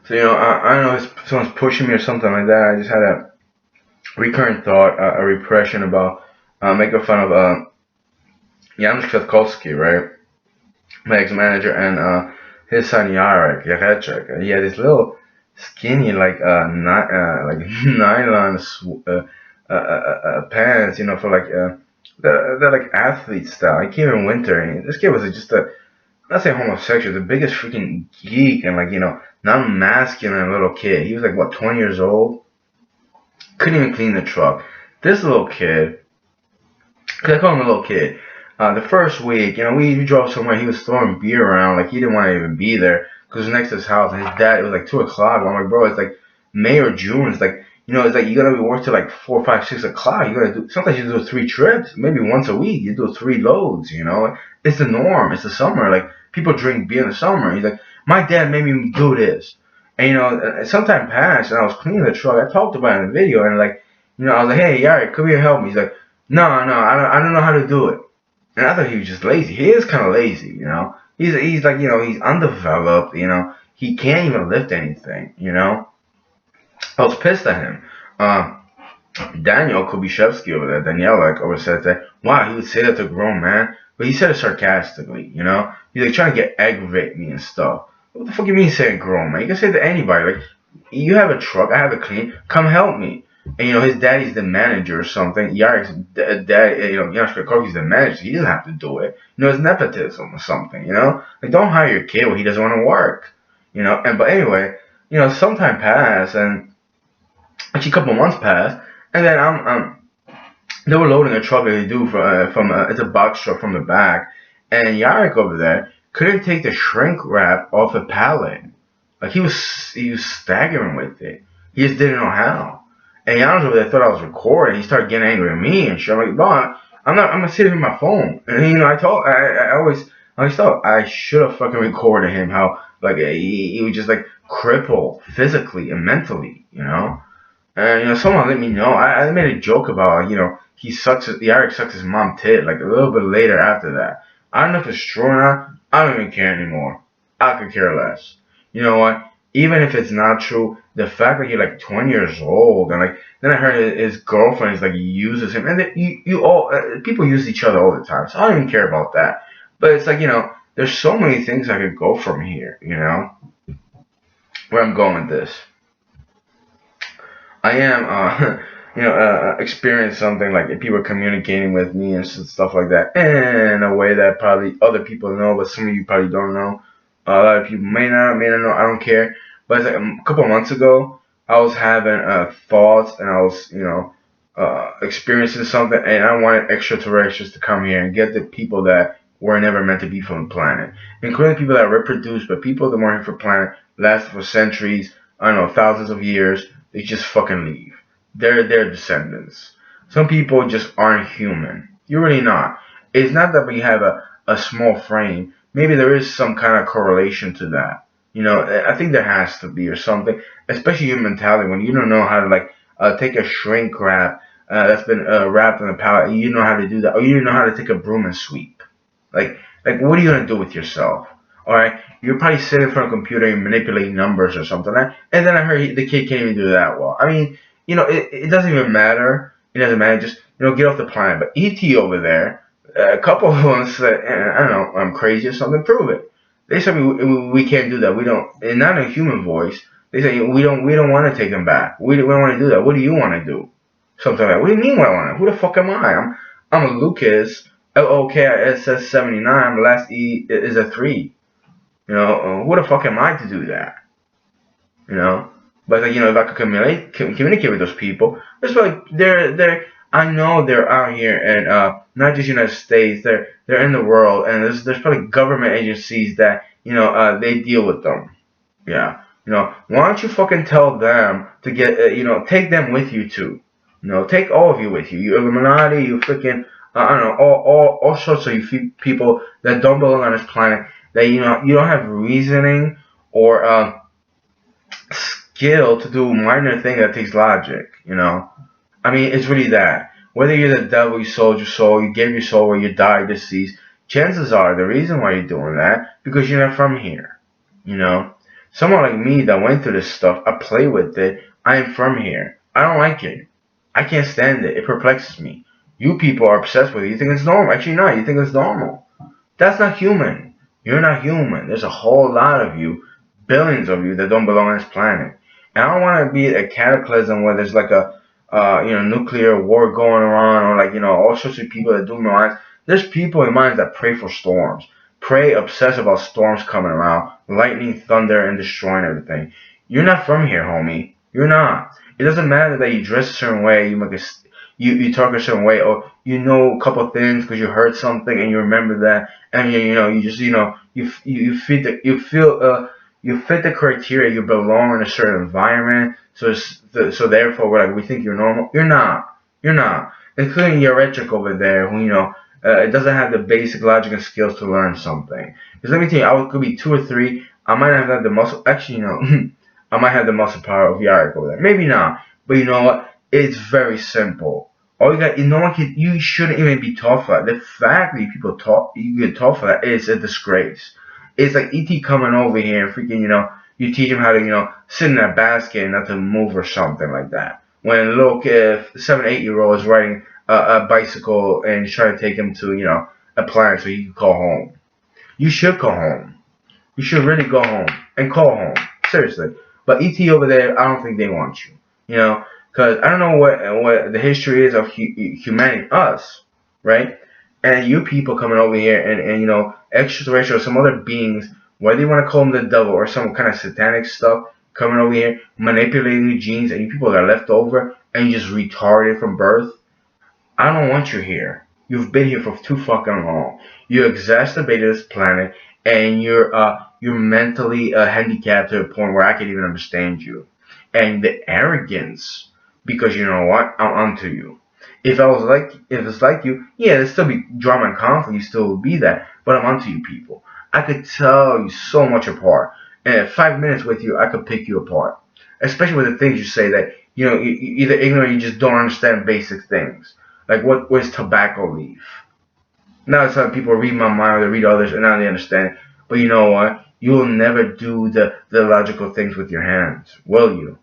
So, I don't know if someone's pushing me or something like that. I just had a recurrent thought, a repression about making fun of Janusz Kwiatkowski, right? My ex-manager, and his son Jarek. He had this little skinny, like like nylon pants, for like the like athlete style. He came in winter, and this kid was just a, not say homosexual, the biggest freaking geek and like non-masculine little kid. He was like what, 20 years old, couldn't even clean the truck. This little kid, cause I call him a little kid. The first week, we drove somewhere. He was throwing beer around like he didn't want to even be there because it was next to his house. And his dad, it was like 2 o'clock. I'm like, bro, it's like May or June. It's like, it's like you gotta be work till like 4, 5, 6 o'clock. You gotta do, sometimes you do 3 trips, maybe once a week. You do 3 loads. It's the norm. It's the summer. Like people drink beer in the summer. He's like, my dad made me do this. And some time passed, and I was cleaning the truck. I talked about it in the video, and like, I was like, hey, Yari, come here, help me. He's like, no, I don't know how to do it. And I thought he was just lazy. He is kind of lazy. He's like, he's undeveloped. He can't even lift anything. I was pissed at him. Daniel Kubishevsky over there, Danielle, like, over said that, wow, he would say that to a grown man, but he said it sarcastically. He's like trying to get aggravate me and stuff. What the fuck you mean saying grown man? You can say it to anybody. Like, you have a truck, I have a clean, come help me. And his daddy's the manager or something. Yarik's dad, Janusz Kwiatkowski's the manager. He doesn't have to do it. It's nepotism or something. Like, don't hire your kid when he doesn't want to work. But anyway, some time passed, and actually a couple months passed, and then they were loading a truck that they do from it's a box truck from the back, and Yarik over there couldn't take the shrink wrap off a pallet. Like he was staggering with it. He just didn't know how. And Janusz over there thought I was recording. He started getting angry at me and shit. I'm like, bro, I'm gonna sit with my phone. And I always thought I should have fucking recorded him. How like he was just like crippled physically and mentally. And someone let me know. I made a joke about Eric sucks his mom tit like a little bit later after that. I don't know if it's true or not. I don't even care anymore. I could care less. You know what? Even if it's not true, the fact that you're like 20 years old and like then I heard his girlfriend is like uses him, and you all people use each other all the time. So I don't even care about that. But it's like there's so many things I could go from here. Where I'm going with this. I am, experiencing something like if people are communicating with me and stuff like that in a way that probably other people know, but some of you probably don't know. A lot of people may not know. I don't care. But it's like a couple of months ago, I was having thoughts, and I was, experiencing something, and I wanted extraterrestrials to come here and get the people that were never meant to be from the planet, including people that reproduced, but people that weren't here for the planet, lasted for centuries, I don't know, thousands of years. They just fucking leave. They're their descendants. Some people just aren't human. You're really not. It's not that we have a small frame. Maybe there is some kind of correlation to that. I think there has to be or something. Especially your mentality when you don't know how to like take a shrink wrap that's been wrapped in a pallet. You know how to do that, or you don't know how to take a broom and sweep. Like what are you gonna do with yourself? All right, you're probably sitting in front of a computer and manipulating numbers or something. And then I heard the kid can't even do that well. I mean, it doesn't even matter. It doesn't matter. Just get off the planet. But ET over there, a couple of them said, I don't know, I'm crazy or something. Prove it. They said we can't do that. We don't. And not in a human voice. They said we don't want to take them back. We don't want to do that. What do you want to do? Something like that. What do you mean what I want to? Who the fuck am I? I'm a Lucas. LOKISS 79. The last E is a 3. Who the fuck am I to do that? But like, if I could communicate with those people, it's like I know they're out here, and not just United States, they're in the world, and there's probably government agencies that they deal with them. Yeah, why don't you fucking tell them to get take them with you too. Take all of you with you. You Illuminati, you freaking I don't know, all sorts of you people that don't belong on this planet. That you don't have reasoning or skill to do minor thing that takes logic. I mean, it's really that. Whether you're the devil, you sold your soul, you gave your soul, or you died deceased. Chances are the reason why you're doing that because you're not from here. You know. Someone like me that went through this stuff, I play with it. I am from here. I don't like it. I can't stand it. It perplexes me. You people are obsessed with it. You think it's normal. Actually, not. You think it's normal. That's not human. You're not human. There's a whole lot of you, billions of you, that don't belong on this planet. And I don't want to be a cataclysm where there's like a, nuclear war going on, or like, all sorts of people that do mines. There's people in mines that pray for storms, pray, obsess about storms coming around, lightning, thunder, and destroying everything. You're not from here, homie. You're not. It doesn't matter that you dress a certain way, you talk a certain way, or you know a couple things because you heard something and you remember that, and you just you fit the criteria. You belong in a certain environment, so therefore we think you're normal. You're not. You're not. Including your rhetoric over there, who it doesn't have the basic logic and skills to learn something. Because let me tell you, could be 2 or 3. I might not have the muscle. Actually, I might have the muscle power of Yarrick over there. Maybe not. But you know what? It's very simple. All you got, no one can. You shouldn't even be taught for that. The fact that you get taught for that is a disgrace. It's like ET coming over here and freaking, you teach him how to, sit in that basket and not to move or something like that. When a little kid, 7, 8-year-old, is riding a bicycle and trying to take him to, a planet so he can call home. You should call home. You should really go home and call home. Seriously. But ET over there, I don't think they want you. Because I don't know what the history is of humanity, us, right? And you people coming over here and extraterrestrial, some other beings, whether you want to call them the devil or some kind of satanic stuff, coming over here, manipulating your genes, and you people that are left over and you just retarded from birth. I don't want you here. You've been here for too fucking long. You exacerbated this planet, and you're mentally handicapped to a point where I can't even understand you. And the arrogance, because you know what, I'm onto you. If it's like you, yeah, there'd still be drama and conflict. You still would be that, but I'm onto you people. I could tell you so much apart, and in 5 minutes with you, I could pick you apart. Especially with the things you say that you either ignore or you just don't understand basic things. Like what is tobacco leaf? Now it's like people read my mind or they read others and now they understand. But you know what? You will never do the logical things with your hands, will you?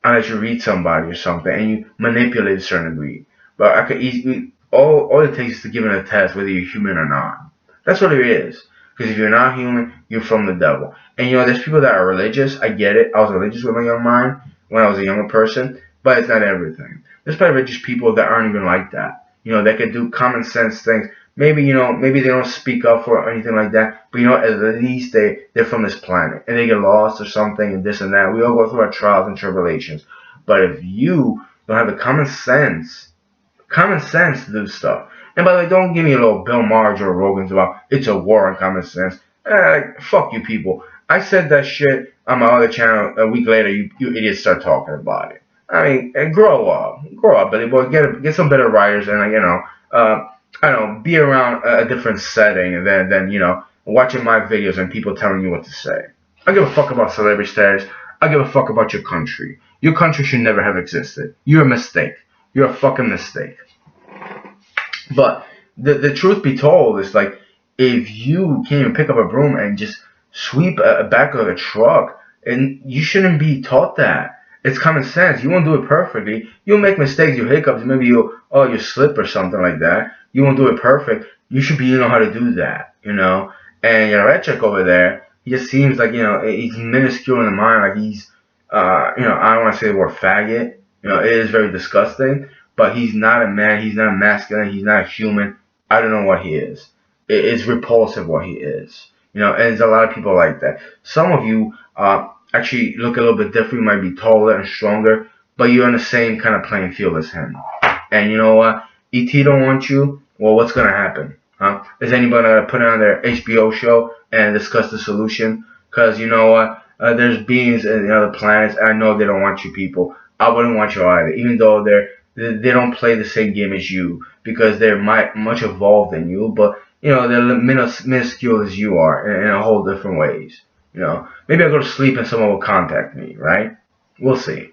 Unless you read somebody or something and you manipulate a certain degree. But I could easily all it takes is to give it a test whether you're human or not. That's what it is. Because if you're not human, you're from the devil. And there's people that are religious. I get it. I was religious with my young mind when I was a younger person, but it's not everything. There's probably religious people that aren't even like that. That could do common sense things. Maybe maybe they don't speak up for anything like that. But at least they're from this planet and they get lost or something and this and that. We all go through our trials and tribulations. But if you don't have the common sense to do stuff. And by the way, don't give me a little Bill Maher or Rogan's about it's a war on common sense. Fuck you people. I said that shit on my other channel. A week later, you idiots start talking about it. I mean, grow up, Billy boy. Get some better writers, and I don't know, be around a different setting than watching my videos and people telling you what to say. I give a fuck about celebrity status. I give a fuck about your country. Your country should never have existed. You're a mistake. You're a fucking mistake. But the truth be told is like, if you can't even pick up a broom and just sweep a back of a truck, and you shouldn't be taught that. It's common sense. You won't do it perfectly. You'll make mistakes, you hiccups, maybe you slip or something like that. You won't do it perfect. You should know how to do that, And your Rechek over there, he just seems like, he's minuscule in the mind, like he's, I don't want to say the word faggot. It is very disgusting, but he's not a man, he's not masculine, he's not a human. I don't know what he is. It's repulsive what he is. And there's a lot of people like that. Some of you actually look a little bit different. You might be taller and stronger, but you're on the same kind of playing field as him. And you know what? ET don't want you. Well, what's gonna happen? Huh? Is anybody gonna put it on their HBO show and discuss the solution? Because you know what? There's beings in other planets. And I know they don't want you people. I wouldn't want you either, even though they don't play the same game as you because they're much evolved than you, but they're minuscule as you are in a whole different ways. Maybe I'll go to sleep and someone will contact me, right? We'll see.